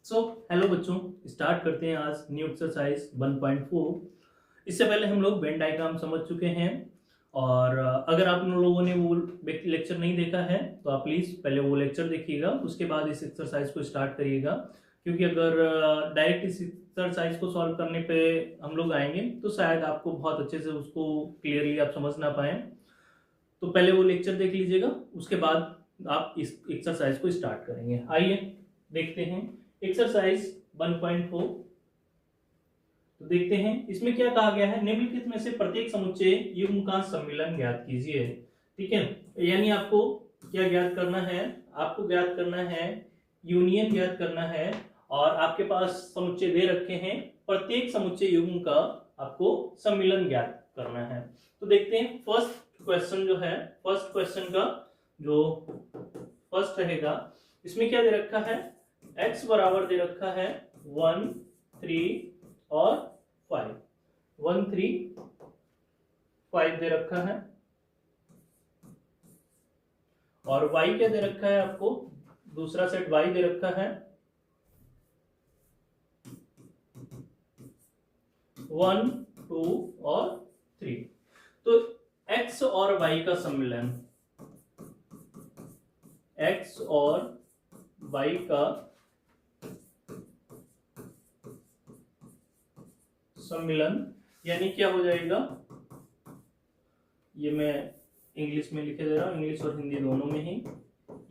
Hello बच्चों, start करते हैं आज न्यू एक्सरसाइज 1.4। इससे पहले हम लोग वेन डायग्राम समझ चुके हैं और अगर आप लोगों ने वो लेक्चर नहीं देखा है तो आप प्लीज़ पहले वो लेक्चर देखिएगा, उसके बाद इस एक्सरसाइज को स्टार्ट करिएगा। क्योंकि अगर डायरेक्ट इस एक्सरसाइज को सॉल्व करने पे हम लोग आएंगे तो शायद आपको बहुत अच्छे से उसको क्लियरली आप समझ ना पाएँ। तो पहले वो लेक्चर देख लीजिएगा, उसके बाद आप इस एक्सरसाइज को स्टार्ट करेंगे। आइए देखते हैं एक्सरसाइज 1.4। तो देखते हैं इसमें क्या कहा गया है। निम्नलिखित में से प्रत्येक समुच्चय युग्म का सम्मिलन ज्ञात कीजिए। ठीक है, यानी आपको क्या ज्ञात करना है, आपको ज्ञात करना है यूनियन ज्ञात करना है और आपके पास समुच्चय दे रखे हैं, प्रत्येक समुच्चय युग्म का आपको सम्मिलन ज्ञात करना है। तो देखते हैं फर्स्ट क्वेश्चन जो है, फर्स्ट क्वेश्चन का जो फर्स्ट रहेगा, इसमें क्या दे रखा है, x बराबर दे रखा है 1, 3 और 5। 1, 3, 5 दे रखा है और y क्या दे रखा है आपको, दूसरा सेट y दे रखा है 1, 2 और 3। तो x और y का सम्मिलन, x और y का सम्मिलन यानी क्या हो जाएगा, ये मैं इंग्लिश में लिखे दे रहा हूं, इंग्लिश और हिंदी दोनों में ही।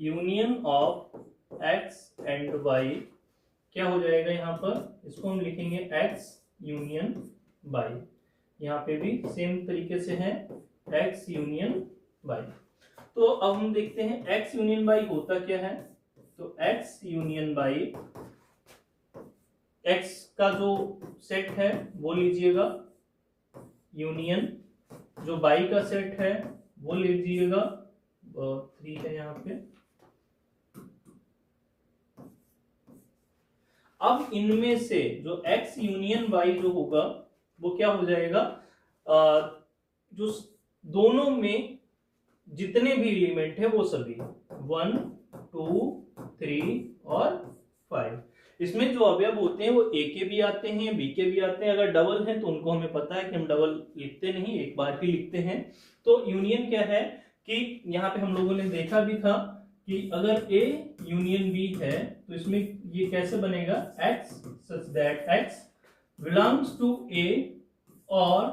Union of x and y क्या हो जाएगा, यहाँ पर इसको हम लिखेंगे x यूनियन y। यहाँ पे भी सेम तरीके से है x यूनियन y। तो अब हम देखते हैं x यूनियन y होता क्या है। तो x यूनियन y, x का जो सेट है वो लीजिएगा, यूनियन जो y का सेट है वो लीजिएगा, 3 है यहाँ पे। अब इनमें से जो x यूनियन y जो होगा वो क्या हो जाएगा, जो दोनों में जितने भी एलिमेंट है वो सभी 1, 2, 3 और 5, इसमें जो अवयव होते हैं वो ए के भी आते हैं, बी के भी आते हैं। अगर डबल है तो उनको हमें पता है कि हम डबल लिखते नहीं, एक बार ही लिखते हैं। तो यूनियन क्या है कि यहाँ पे हम लोगों ने देखा भी था कि अगर ए यूनियन बी है तो इसमें ये कैसे बनेगा, x such that x belongs to a और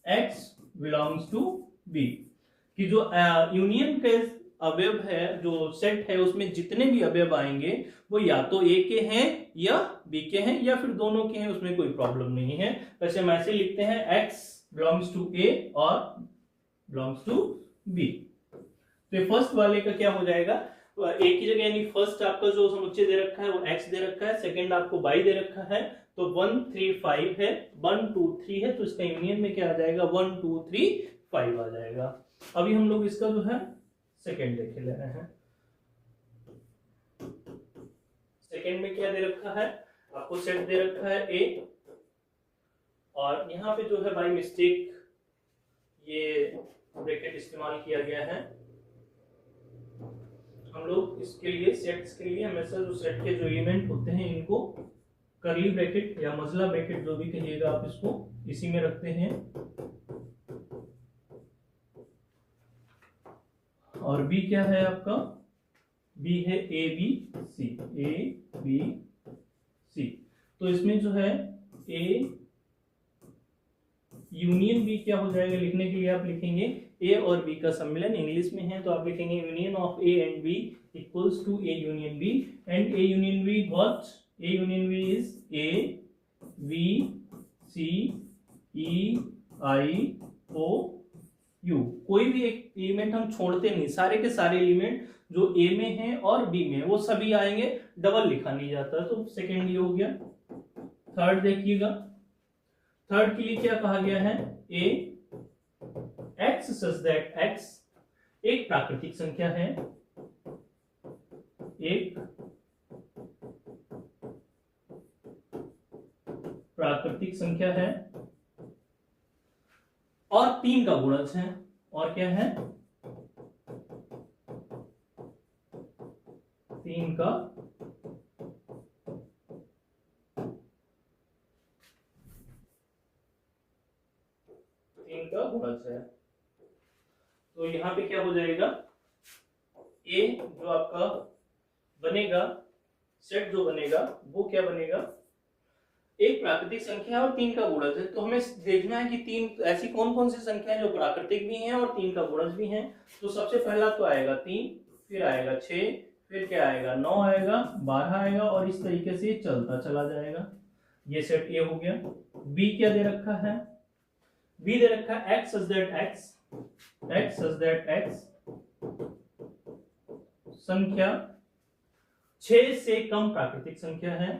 x belongs to b, कि जो यूनियन के अवयव है, जो सेट है, उसमें जितने भी अवयव आएंगे वो या तो ए के हैं या बी के हैं या फिर दोनों के हैं, उसमें कोई प्रॉब्लम नहीं है। वैसे हम ऐसे लिखते हैं x belongs to a और belongs to b। तो फर्स्ट वाले का क्या हो जाएगा, ए की जगह यानी फर्स्ट आपका जो समुच्चय दे रखा है वो x दे रखा है, सेकंड आपको y दे रखा है, तो 1, 3, 5 है, 1, 2, 3 है, तो इसका यूनियन में क्या आ जाएगा, 1, 2, 3, 5 आ जाएगा। अभी हम लोग इसका जो है सेकंड देख ले रहे हैं। सेकंड में क्या दे रखा है, आपको सेट दे रखा है ए और यहाँ पे जो है बाय मिस्टेक ये ब्रैकेट इस्तेमाल किया गया है। हम लोग इसके लिए सेट्स के लिए हमेशा जो सेट के जो एलिमेंट होते हैं इनको करली ब्रैकेट या मजला ब्रैकेट जो भी कहिएगा आप इसको, इसी में रखते हैं। और बी क्या है आपका, बी है ए बी सी, ए बी सी। तो इसमें जो है ए यूनियन बी क्या हो जाएगा, लिखने के लिए आप लिखेंगे ए और बी का सम्मिलन, इंग्लिश में है तो आप लिखेंगे union of A and B equals to A union B. And A union B what, A union B is A B C E I O U. कोई भी एक एलिमेंट हम छोड़ते नहीं, सारे के सारे एलिमेंट जो ए में हैं और बी में वो सभी आएंगे, डबल लिखा नहीं जाता। तो सेकेंड ये हो गया। थर्ड देखिएगा, थर्ड के लिए क्या कहा गया है, ए x such that x एक प्राकृतिक संख्या है, एक प्राकृतिक संख्या है और 3 का गुणज है, और क्या है, 3 का आपका बनेगा सेट जो बनेगा वो क्या बनेगा, एक प्राकृतिक संख्या और 3 का गुणज है। तो हमें देखना है कि 3 ऐसी कौन कौन सी संख्या है जो प्राकृतिक भी हैं और 3 का गुणज भी हैं। तो सबसे पहला तो आएगा 3, फिर आएगा 6, फिर क्या आएगा 9 आएगा, 12 आएगा और इस तरीके से चलता चला जाएगा। ये सेट ये हो गया। बी क्या दे रखा है, बी दे रखा है x such that x संख्या 6 से कम प्राकृतिक संख्या है,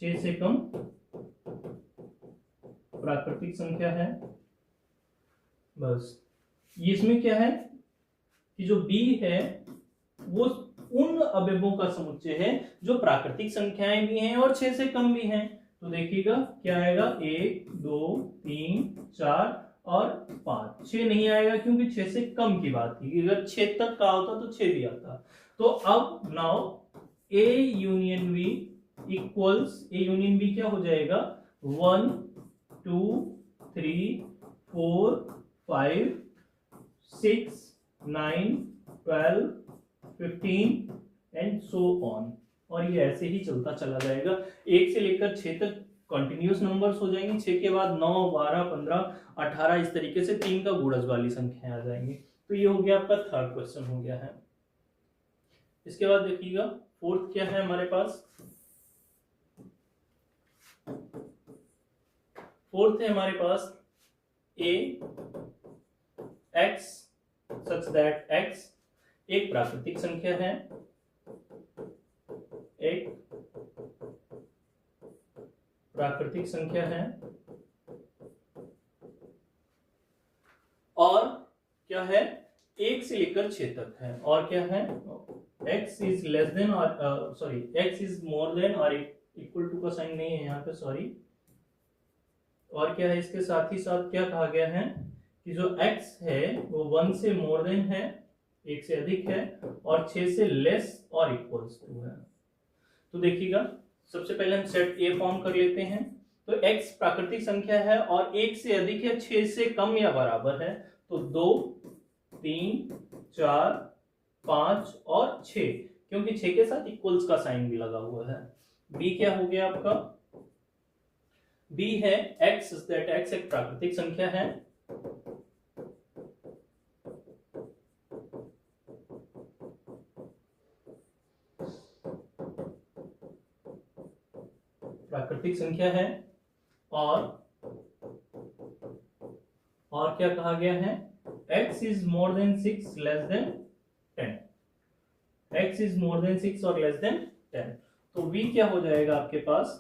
6 से कम प्राकृतिक संख्या है। बस इसमें क्या है कि जो b है वो उन अवयवों का समुच्चय है जो प्राकृतिक संख्याएं भी हैं और 6 से कम भी हैं। तो देखिएगा क्या आएगा 1 2 3 4 और 5, 6 नहीं आएगा क्योंकि 6 से कम की बात थी। अगर 6 तक का होता तो 6 भी आता। तो अब now A union B equals, A union B क्या हो जाएगा 1 2 3 4 5 6 9 12 15 एंड सो ऑन। और ये ऐसे ही चलता चला जाएगा 1 से लेकर 6 तक कंटिन्यूअस नंबर्स हो जाएंगे। 6 के बाद 9 12 15 18 इस तरीके से 3 का गुणज वाली संख्याएं आ जाएंगी। तो ये हो गया आपका थर्ड क्वेश्चन हो गया है। इसके बाद देखिएगा फोर्थ क्या है हमारे पास, फोर्थ है हमारे पास a x such that x एक प्राकृतिक संख्या है, एक प्राकृतिक संख्या है और क्या है 1 से लेकर 6 तक है। और क्या है x इज लेस देन और sorry x is more than और इक्वल टू का साइन नहीं है यहाँ पे, सॉरी। और क्या है इसके साथ ही साथ क्या कहा गया है कि जो x है वो 1 से मोर देन है, 1 से अधिक है और 6 से लेस और इक्वल्स टू है। तो देखिएगा सबसे पहले हम सेट A फॉर्म कर लेते हैं। तो x प्राकृतिक संख्या है और 1 से अधिक है, 6 से कम या बराबर है। तो 2 3 4 5 और 6, क्योंकि 6 के साथ इक्वल्स का साइन भी लगा हुआ है। B क्या हो गया आपका, B है x दैट x एक प्राकृतिक संख्या है, प्राकृतिक संख्या है और क्या कहा गया है x is more than 6 less than 10, x is more than 6 और लेस देन 10। तो v क्या हो जाएगा आपके पास,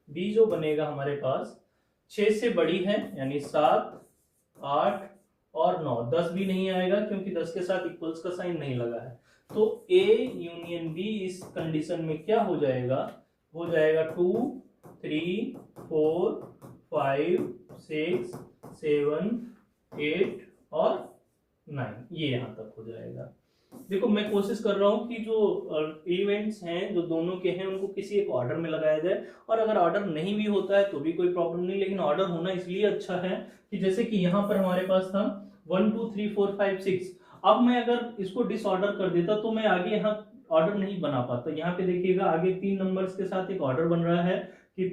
b जो बनेगा हमारे पास 6 से बड़ी है यानी 7 8 और 9, 10 भी नहीं आएगा क्योंकि 10 के साथ इक्वल्स का साइन नहीं लगा है। तो A यूनियन B इस कंडीशन में क्या हो जाएगा, हो जाएगा 2 3 4 5 6 7 8 और 9, ये यहाँ तक हो जाएगा। देखो मैं कोशिश कर रहा हूँ कि जो एलिमेंट्स हैं जो दोनों के हैं उनको किसी एक ऑर्डर में लगाया जाए, और अगर ऑर्डर नहीं भी होता है तो भी कोई प्रॉब्लम नहीं, लेकिन ऑर्डर होना इसलिए अच्छा है कि जैसे कि यहाँ पर हमारे पास था 1 2 3 4 5 6, अब मैं अगर इसको डिसऑर्डर कर देता तो मैं आगे यहाँ ऑर्डर नहीं बना पाता। यहाँ पे देखिएगा आगे 3 नंबर्स के साथ एक ऑर्डर बन रहा है कि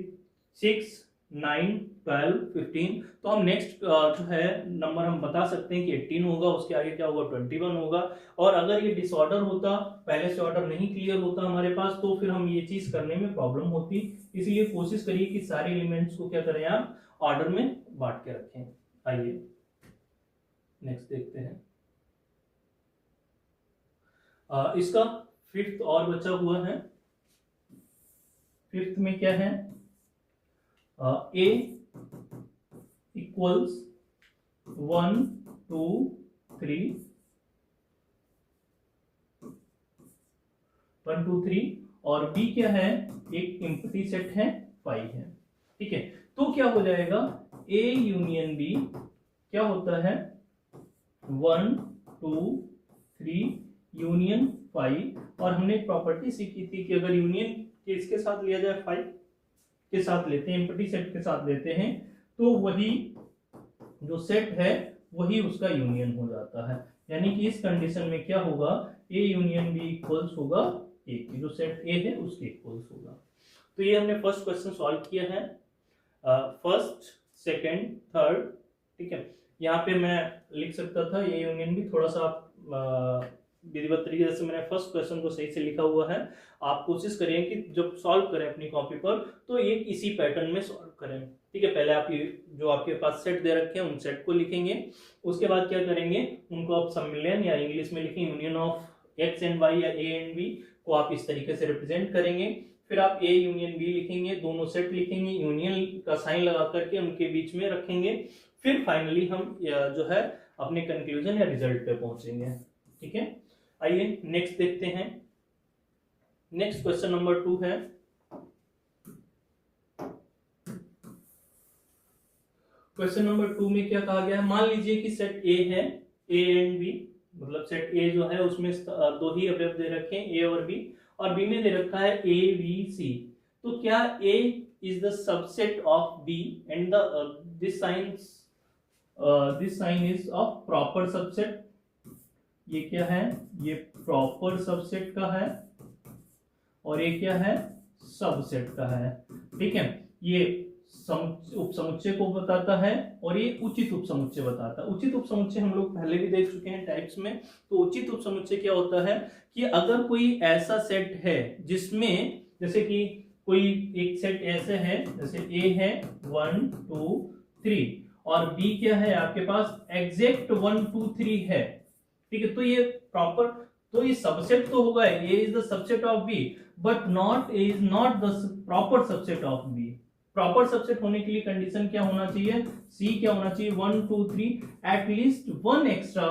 6 9 12 15, तो हम नेक्स्ट जो है नंबर हम बता सकते हैं कि 18 होगा, उसके आगे क्या होगा 21 होगा। और अगर ये डिसऑर्डर होता, पहले से ऑर्डर नहीं क्लियर होता हमारे पास, तो फिर हम ये चीज करने में प्रॉब्लम होती। इसलिए कोशिश करिए कि सारे एलिमेंट्स को क्या करें आप ऑर्डर में बांट के रखें। आइए नेक्स्ट देखते हैं। इसका फिफ्थ और बचा हुआ है। फिफ्थ में क्या है, A इक्वल्स 1 2 3 1 2 3 और B क्या है, एक एम्प्टी सेट है 5 है, ठीक है। तो क्या हो जाएगा A यूनियन B क्या होता है 1 2 3 यूनियन 5, और हमने एक प्रॉपर्टी सीखी थी कि अगर यूनियन के इसके साथ लिया जाए 5 के साथ लेते हैं, एम्प्टी सेट के साथ लेते हैं, तो वही जो सेट है वही उसका यूनियन हो जाता है। यानी कि इस कंडीशन में क्या होगा, ए यूनियन बी इक्वल्स होगा ए की, जो सेट ए है उसके इक्वल्स होगा। तो ये हमने फर्स्ट क्वेश्चन सॉल्व किया है, फर्स्ट सेकंड थर्ड, ठीक है। यहाँ पे मैं लिख सकता था ए यूनियन बी, थोड़ा सा विधिवत तरीके से मैंने फर्स्ट क्वेश्चन को सही से लिखा हुआ है। आप कोशिश करें कि जब सॉल्व करें अपनी कॉपी पर तो एक इसी पैटर्न में सॉल्व करें, ठीक है। पहले आप जो आपके पास सेट दे रखे हैं उन सेट को लिखेंगे, उसके बाद क्या करेंगे, उनको आप सम्मिलन या इंग्लिश में लिखें union of X and Y या ए एंड बी को आप इस तरीके से रिप्रेजेंट करेंगे। फिर आप ए यूनियन बी लिखेंगे, दोनों सेट लिखेंगे, यूनियन का साइन लगा करके उनके बीच में रखेंगे। फिर फाइनली हम जो है अपने कंक्लूजन या रिजल्ट पे पहुंचेंगे, ठीक है। आइए नेक्स्ट देखते हैं। नेक्स्ट क्वेश्चन नंबर 2 है, क्वेश्चन नंबर 2 में क्या कहा गया है, मान लीजिए कि सेट ए है, ए एंड बी, मतलब सेट ए जो है उसमें दो ही अवयव दे रखे हैं, ए और बी, और बी में दे रखा है ए बी सी। तो क्या A is the subset of B and this sign is of proper subset. ये क्या है, ये प्रॉपर सबसेट का है और ये क्या है, सबसेट का है, ठीक है। ये उपसमुच्चय को बताता है और ये उचित उपसमुच्चय बताता है। उचित उपसमुच्चय हम लोग पहले भी देख चुके हैं टाइप्स में। तो उचित उपसमुच्चय क्या होता है कि अगर कोई ऐसा सेट है जिसमें, जैसे कि कोई एक सेट ऐसे है, जैसे ए है 1 2 3 और बी क्या है आपके पास एग्जैक्ट 1 2 3 है, ठीक है। तो ये प्रॉपर, तो ये सबसेट तो होगा, A is the subset of B but not A is not the proper subset of B. Proper subset होने के लिए कंडीशन क्या होना चाहिए, सी क्या होना चाहिए, 1 2 3 एटलीस्ट 1 एक्स्ट्रा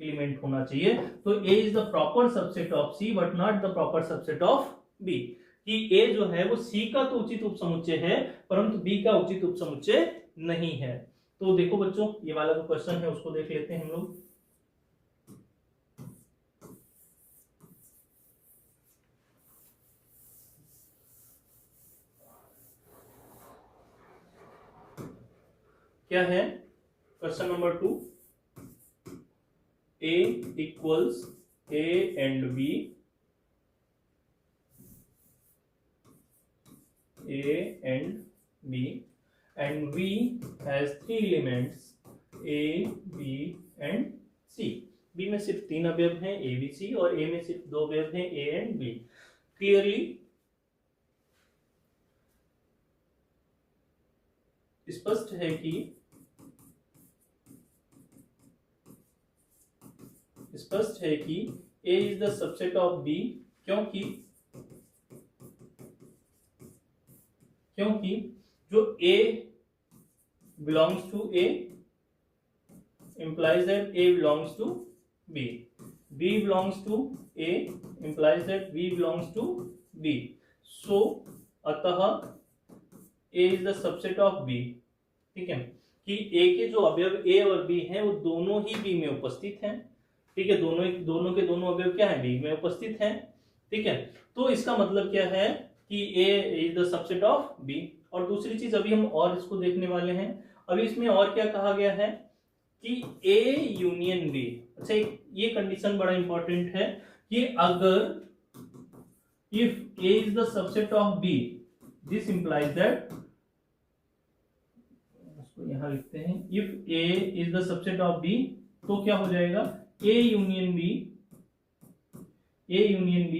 एलिमेंट होना चाहिए। तो A is the proper subset of C but not the proper subset of B, कि ए जो है वो सी का तो उचित उपसमुच्चय है परंतु बी का उचित उपसमुच्चय नहीं है। तो देखो बच्चों, ये वाला जो क्वेश्चन है उसको देख लेते हैं हम लोग। क्या है question number 2, A equals A and B, A and B and B has 3 elements A B and C. B में सिर्फ 3 अवयव हैं ए बी सी और ए में सिर्फ 2 अवयव हैं ए एंड बी। क्लियरली स्पष्ट है कि A is the subset of B, क्योंकि जो A belongs to A implies that A belongs to B, B belongs to A implies that B belongs to B, so अतः A is the subset of B, ठीक है। कि A के जो अवयव A और B हैं वो दोनों ही B में उपस्थित हैं, ठीक है। दोनों के दोनों अवयव क्या है, B में उपस्थित हैं, ठीक है। तो इसका मतलब क्या है कि A is the subset of B। और दूसरी चीज अभी हम और इसको देखने वाले हैं। अभी इसमें और क्या कहा गया है कि A यूनियन B। अच्छा, ये कंडीशन बड़ा इंपॉर्टेंट है कि अगर if A is the subset of B, this implies that, उसको यहां लिखते हैं, if A is the subset of B, तो क्या हो जाएगा, A union B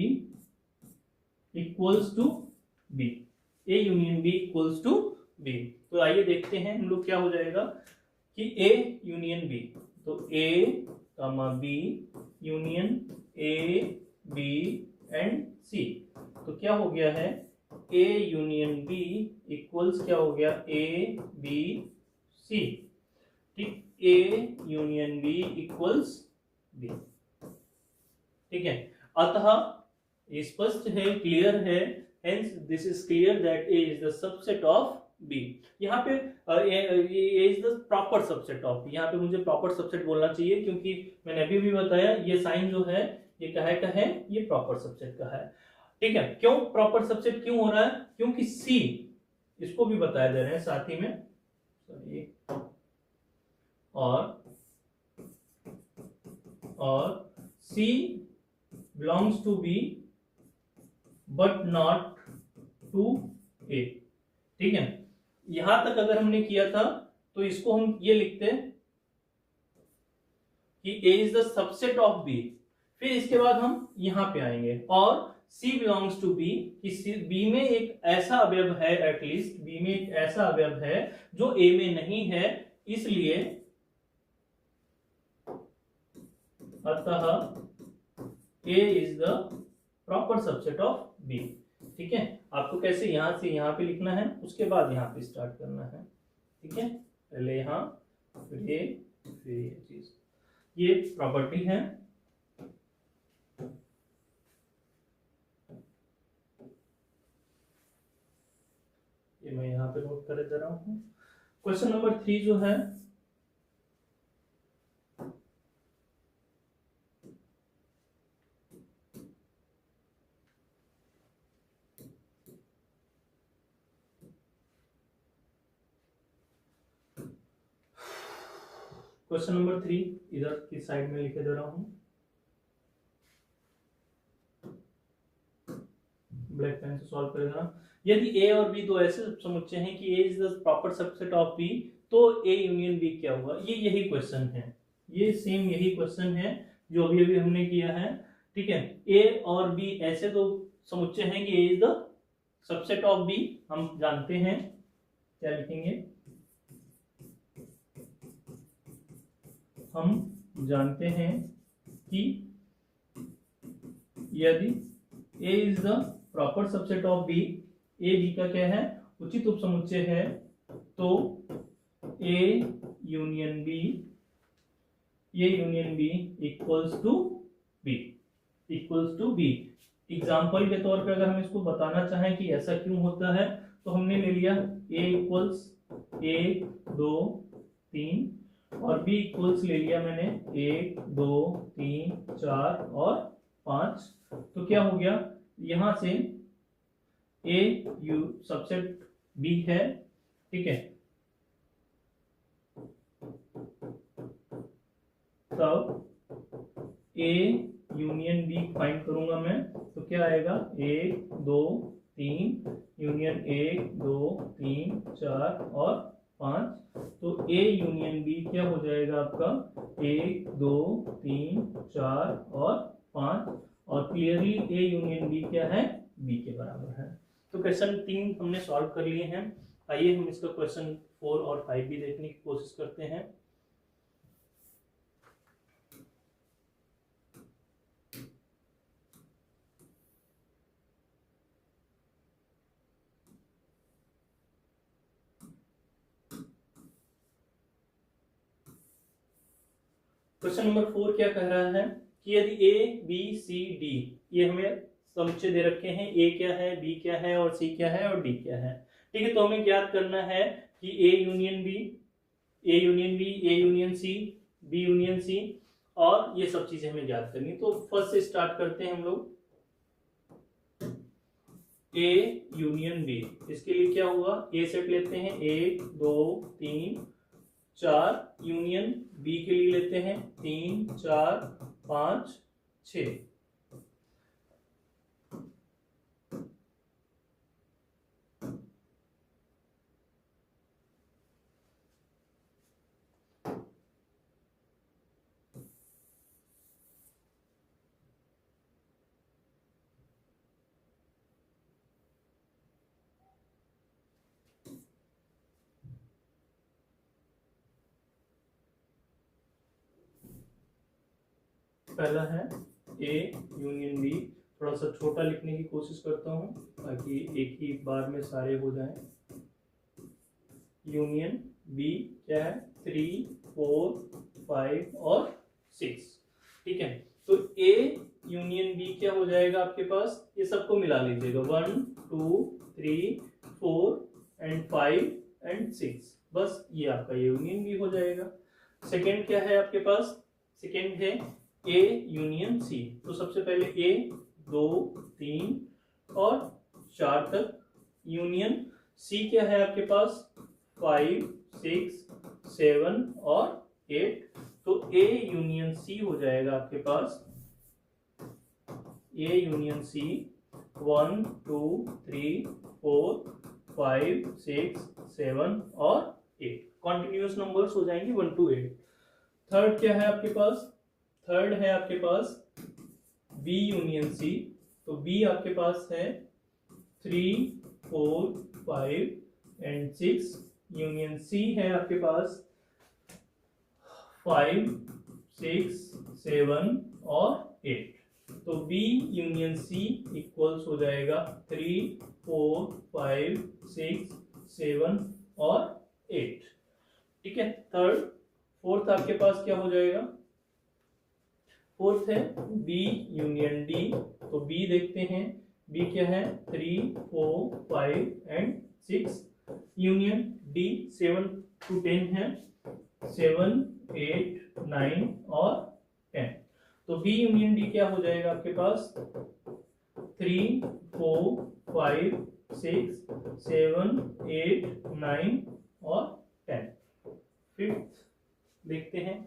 equals to B, A union B equals to B। तो आइए देखते हैं हम लोग क्या हो जाएगा कि A यूनियन B, तो A B union A B and C, तो क्या हो गया है, A यूनियन B इक्वल्स क्या हो गया, A B C, ठीक। A union B equals B, ठीक है। अतः स्पष्ट है, क्लियर है, hence this is clear that A is the subset of B। यहाँ पे A is the proper subset of B, यहाँ पे मुझे proper subset बोलना चाहिए क्योंकि मैंने अभी भी बताया ये साइन जो है ये क्या है, ये proper subset का है, ठीक है। क्यों proper subset क्यों हो रहा है, क्योंकि C इसको भी बताया जा रहे हैं साथ ही में। सॉरी, और C belongs to B but not to A। ठीक है, यहां तक अगर हमने किया था तो इसको हम ये लिखते हैं कि A is the subset of B। फिर इसके बाद हम यहां पे आएंगे और C belongs to B, कि B में एक ऐसा अवयव है, एटलीस्ट B में एक ऐसा अवयव है जो A में नहीं है, इसलिए अतः A is the proper subset of B। ठीक है, आपको कैसे यहां से यहां पे लिखना है, उसके बाद यहां पे स्टार्ट करना है। ठीक है, पहले यहां, फिर ये चीज, ये प्रॉपर्टी है। ये मैं यहां पे नोट कर दे रहा हूं। क्वेश्चन नंबर 3 जो है, क्वेश्चन नंबर 3 इधर की साइड में लिखे दे रहा हूं, ब्लैक पेन से सॉल्व कर देना। यदि A और B दो ऐसे समुच्चय हैं कि A is the proper subset of B, तो A यूनियन B क्या होगा? ये यही क्वेश्चन है, ये सेम यही क्वेश्चन है जो अभी अभी हमने किया है। ठीक है, A और B ऐसे दो समुच्चय हैं कि A is the subset of B। हम जानते हैं, क्या लिखेंगे, हम जानते हैं कि यदि A is the proper subset of B, A B का क्या है, उचित उपसमुच्चय है, तो A यूनियन B, ये union B equals to B, equals to B। Example के तौर पे अगर हम इसको बताना चाहें कि ऐसा क्यों होता है, तो हमने ले लिया A इक्वल्स 1 2 3 और B इक्वल्स ले लिया मैंने 1 2 3 4 और 5। तो क्या हो गया, यहां से A यू सबसेट B है। ठीक है, तब A यूनियन B फाइंड करूंगा मैं, तो क्या आएगा, 1 2 3 यूनियन 1 2 3 4 और 5। तो A यूनियन B क्या हो जाएगा आपका, 1 2 3 4 और 5, और क्लियरली A यूनियन B क्या है, B के बराबर है। तो क्वेश्चन 3 हमने सॉल्व कर लिए हैं। आइए हम इसका क्वेश्चन 4 और 5 भी देखने की कोशिश करते हैं। क्वेश्चन नंबर 4 क्या कह रहा है कि यदि A B C D, ये हमें समुच्चय दे रखे हैं, A क्या है, B क्या है और C क्या है और D क्या है। ठीक है, तो हमें ज्ञात करना है कि A union B, A union B, A union C, B union C, और ये सब चीजें हमें ज्ञात करनी। तो फर्स्ट से स्टार्ट करते हैं हम लोग। A यूनियन B, इसके लिए क्या हुआ, A सेट लेते हैं 1 2 3 4, यूनियन B के लिए लेते हैं 3 4 5 6। पहला है A यूनियन B, थोड़ा सा छोटा लिखने की कोशिश करता हूं ताकि एक ही बार में सारे हो जाएं। यूनियन B क्या है, 3 4 5 और 6। ठीक है, तो A यूनियन B क्या हो जाएगा आपके पास, ये सबको मिला लीजिएगा, 1 2 3 4 एंड 5 एंड 6, बस ये आपका यूनियन B हो जाएगा। सेकेंड क्या है आपके पास, सेकेंड है A यूनियन C। तो सबसे पहले A 2 3 और 4 तक यूनियन सी क्या है आपके पास 5, 6, 7 और 8, तो ए यूनियन सी हो जाएगा आपके पास, ए यूनियन सी 1, 2, 3, 4, 5, 6, 7 और 8 कॉन्टिन्यूअस नंबर्स हो जाएंगे 1 to 8। थर्ड क्या है आपके पास, थर्ड है आपके पास बी यूनियन सी, तो बी आपके पास है 3, 4, 5 एंड 6, यूनियन सी है आपके पास 5, 6, 7 और 8, तो B यूनियन C इक्वल्स हो जाएगा 3, 4, 5, 6, 7 और 8। ठीक है, थर्ड। फोर्थ आपके पास क्या हो जाएगा, फोर्थ है B यूनियन D, तो B देखते हैं, B क्या है 3, 4, 5 एंड 6, यूनियन D 7 to 10 है, 7, 8, 9 और 10, तो B यूनियन D क्या हो जाएगा आपके पास 3, 4, 5, 6, 7, 8, 9 और 10। फिफ्थ देखते हैं,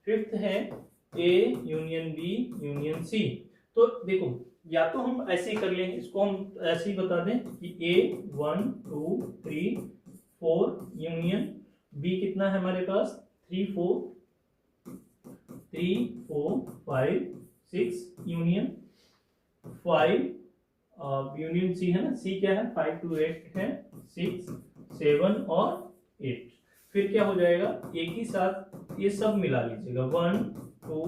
फिफ्थ है A union B union C, तो देखो या तो हम ऐसे ही कर लें, इसको हम ऐसे ही बता दें कि A 1, 2, 3, 4 यूनियन B कितना है हमारे पास 3, 4, 5, 6 यूनियन 5, यूनियन सी है ना, सी क्या है 5 to 8 है, 6, 7 और 8, फिर क्या हो जाएगा एक ही साथ ये सब मिला लीजिएगा 1, 2,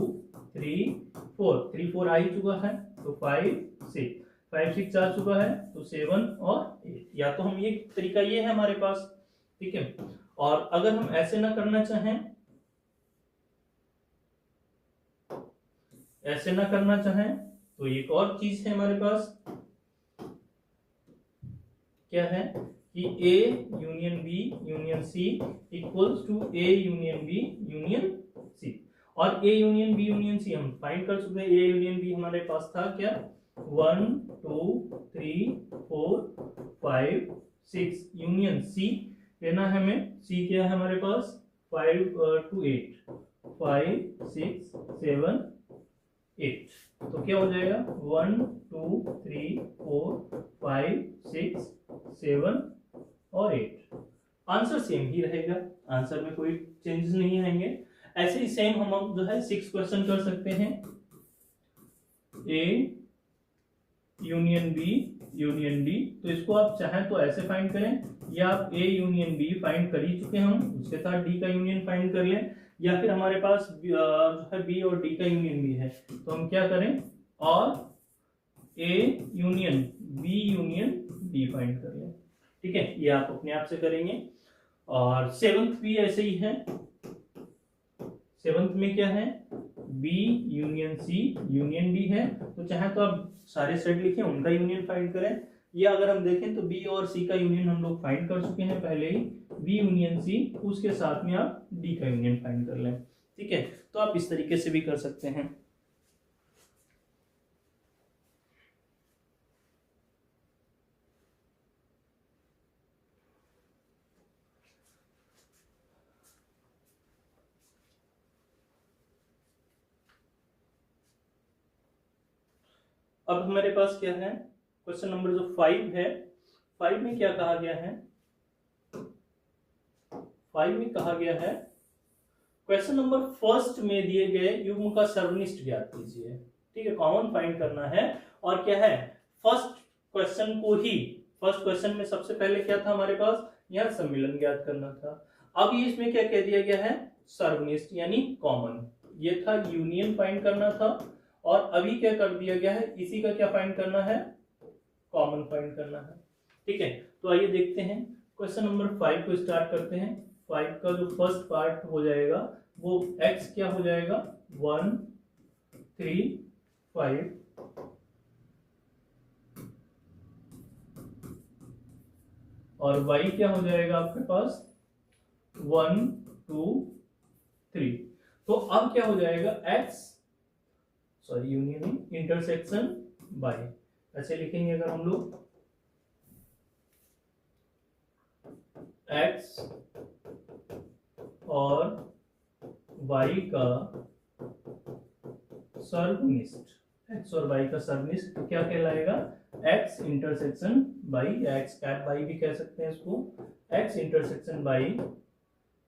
3, 4, 3, 4 आ ही चुका है, तो 5, 6, 5, 6 आ चुका है, तो 7 और 8, या तो हम ये तरीका ये है हमारे पास। ठीक है, और अगर हम ऐसे ना करना चाहें, ऐसे ना करना चाहें तो एक और चीज है हमारे पास, क्या है कि A union B union C equals to A union B union C, और A union B union C हम फाइंड कर चुके हैं, A यूनियन B हमारे पास था क्या 1, 2, 3, 4, 5, 6, यूनियन C लेना है हमें, C क्या है हमारे पास 5 to 8, 5, 6, 7, 8, तो क्या हो जाएगा 1, 2, 3, 4, 5, 6, 7 और 8, आंसर सेम ही रहेगा, आंसर में कोई चेंजेस नहीं आएंगे। ऐसे ही सेम हम जो है 6 क्वेश्चन कर सकते हैं, A union B union D, तो इसको आप चाहें तो ऐसे फाइंड करें, या आप A यूनियन B फाइंड कर ही चुके हैं हम, उसके साथ D का यूनियन फाइंड कर लें, या फिर हमारे पास जो है B और D का यूनियन भी है, तो हम क्या करें और A union B union D find कर लें। ठीक है, ये आप अपने आप से करेंगे। और सेवंथ भी ऐसे ही है, सेवंथ में क्या है B union C union D है, तो चाहे तो आप सारे सेट लिखें उनका यूनियन फाइंड करें, या अगर हम देखें तो B और C का यूनियन हम लोग फाइंड कर चुके हैं पहले ही, B यूनियन C, उसके साथ में आप D का यूनियन फाइंड कर लें। ठीक है, तो आप इस तरीके से भी कर सकते हैं। अब हमारे पास क्या है क्वेश्चन नंबर जो 5 है, 5 में क्या कहा गया है, 5 में कहा गया है क्वेश्चन नंबर फर्स्ट में दिए गए युग्म का सर्वनिष्ठ ज्ञात कीजिए। ठीक है, कॉमन फाइंड करना है, और क्या है फर्स्ट क्वेश्चन को ही, फर्स्ट क्वेश्चन में सबसे पहले क्या था हमारे पास यहाँ सम्मिलन ज्ञात करना था, अब ये इसमें क्या कह दिया गया है सर्वनिष्ठ यानी कॉमन, ये था यूनियन फाइंड करना था, और अभी क्या कर दिया गया है इसी का क्या फाइंड करना है कॉमन फाइंड करना है। ठीक है, तो आइए देखते हैं क्वेश्चन नंबर 5 को स्टार्ट करते हैं। 5 का जो फर्स्ट पार्ट हो जाएगा वो x क्या हो जाएगा 1, 3, 5, और y क्या हो जाएगा आपके पास 1, 2, 3, तो अब क्या हो जाएगा x sorry union intersection by, ऐसे लिखेंगे अगर हम लोग, एक्स और वाई का सर्वनिष्ठ, एक्स और वाई का सर्वनिष्ठ तो क्या कहलाएगा, x intersection by, x cap by भी कह सकते हैं इसको, एक्स इंटरसेक्शन बाई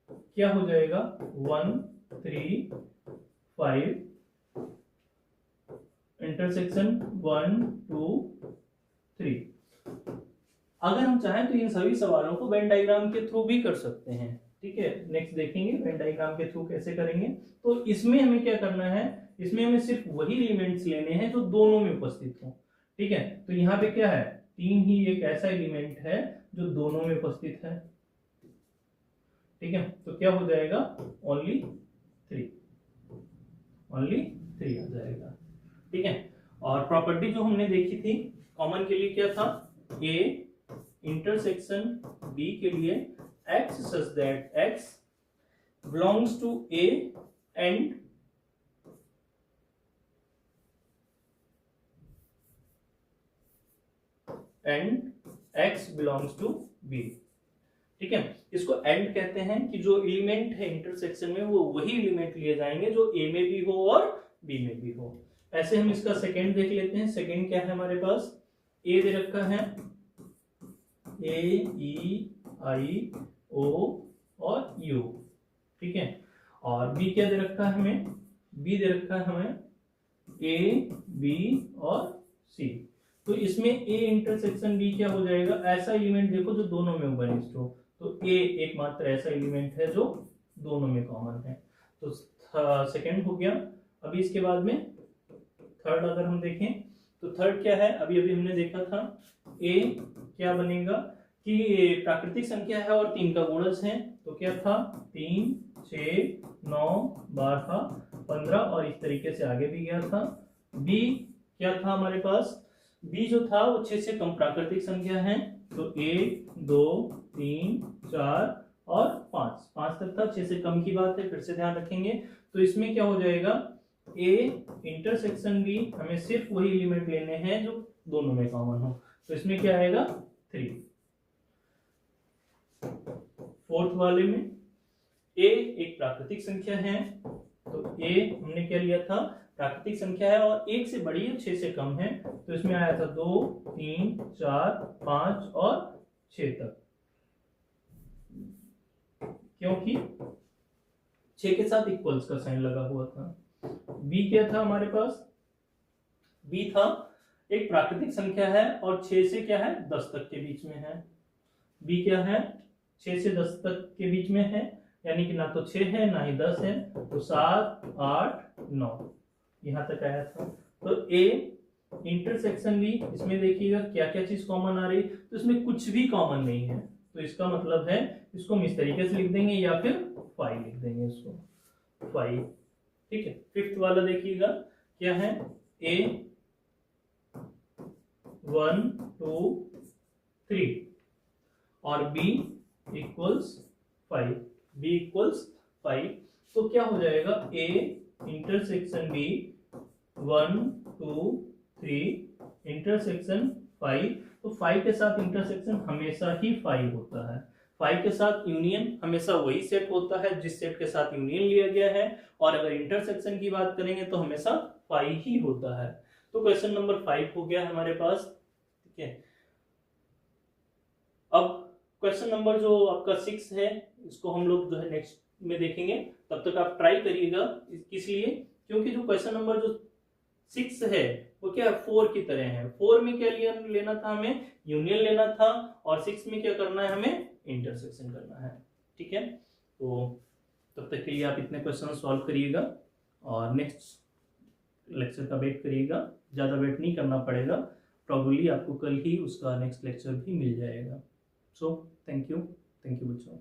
क्या हो जाएगा 1 3 5 इंटरसेक्शन 1 2 3। अगर हम चाहें तो इन सभी सवालों को वेन डायग्राम के थ्रू भी कर सकते हैं, ठीक है। नेक्स्ट देखेंगे वेन डायग्राम के थ्रू कैसे करेंगे। तो इसमें हमें क्या करना है, इसमें हमें सिर्फ वही एलिमेंट्स लेने हैं जो दोनों में उपस्थित हो, ठीक है। तो यहाँ पे क्या है, 3 ही एक ऐसा एलिमेंट है जो दोनों में उपस्थित है, ठीक है। तो क्या हो जाएगा ओनली 3 आ जाएगा, ठीक है। और प्रॉपर्टी जो हमने देखी थी कॉमन के लिए क्या था, ए इंटरसेक्शन बी के लिए x such that x belongs to A and x belongs to B, ठीक है। इसको एंड कहते हैं कि जो एलिमेंट है इंटरसेक्शन में वो वही एलिमेंट लिए जाएंगे जो A में भी हो और B में भी हो। ऐसे हम इसका सेकंड देख लेते हैं। सेकंड क्या है हमारे पास, A दे रखा है A E I O और U, ठीक है। और B क्या दे रखा है हमें, B दे रखा है हमें A B और C। तो इसमें A इंटरसेक्शन B क्या हो जाएगा, ऐसा एलिमेंट देखो जो दोनों में उपस्थित हो। तो A एकमात्र ऐसा एलिमेंट है जो दोनों में कॉमन है। तो सेकंड हो गया। अभी इसके बाद में थर्ड अगर हम देखें तो थर्ड क्या है, अभी अभी हमने देखा था A क्या बनेगा कि प्राकृतिक संख्या है और 3 का गुणज है। तो क्या था 3 6 9 12 15 और इस तरीके से आगे भी गया था। B क्या था हमारे पास, B जो था वो 6 से कम प्राकृतिक संख्या है। तो 1 2 3 4 और 5 तक था, 6 से कम की बात है, फिर से ध्यान रखेंगे। तो इसमें क्या हो जाएगा, A इंटरसेक्शन B हमें सिर्फ वही एलिमेंट लेने हैं जो दोनों में कॉमन हो। तो इसमें क्या आएगा 3। फोर्थ वाले में A एक प्राकृतिक संख्या है। तो A हमने क्या लिया था, प्राकृतिक संख्या है और 1 से बड़ी है 6 से कम है। तो इसमें आया था 2 3 4 5 और 6 तक, क्योंकि 6 के साथ इक्वल्स का साइन लगा हुआ था। B क्या था हमारे पास, B था एक प्राकृतिक संख्या है और 6 से क्या है 10 तक के बीच में है। B क्या है 6 से 10 तक के बीच में है, यानी कि ना तो 6 है ना ही 10 है। तो 7 8 9 यहां तक आया था। तो A इंटरसेक्शन B, इसमें देखिएगा क्या क्या चीज कॉमन आ रही, तो इसमें कुछ भी कॉमन नहीं है। तो इसका मतलब है इसको हम इस तरीके से लिख देंगे या फिर 5 लिख देंगे इसको 5, ठीक है। फिफ्थ वाला देखिएगा क्या है, A 1 2 3 और B इक्वल्स 5, B इक्वल्स 5। तो क्या हो जाएगा A इंटरसेक्शन B 1 2 3 इंटरसेक्शन 5। तो 5 के साथ इंटरसेक्शन हमेशा ही 5 होता है। 5 के साथ यूनियन हमेशा वही सेट होता है जिस सेट के साथ यूनियन लिया गया है, और अगर इंटरसेक्शन की बात करेंगे तो हमेशा 5 ही होता है। तो क्वेश्चन नंबर 5 हो गया हमारे पास, ठीक है। अब क्वेश्चन नंबर जो आपका 6 है इसको हम लोग जो है नेक्स्ट में देखेंगे। तब तक आप ट्राई करिएगा, किस लिए, क्योंकि जो क्वेश्चन नंबर जो 6 है वो क्या है 4 की तरह है। 4 में क्या लेना था हमें, यूनियन लेना था, और 6 में क्या करना है हमें, इंटरसेक्शन करना है, ठीक है। तो तब तक के लिए आप इतने क्वेश्चन सॉल्व करिएगा और नेक्स्ट लेक्चर का वेट करिएगा। ज़्यादा वेट नहीं करना पड़ेगा, प्रॉब्ली आपको कल ही उसका नेक्स्ट लेक्चर भी मिल जाएगा। सो थैंक यू बच्चों।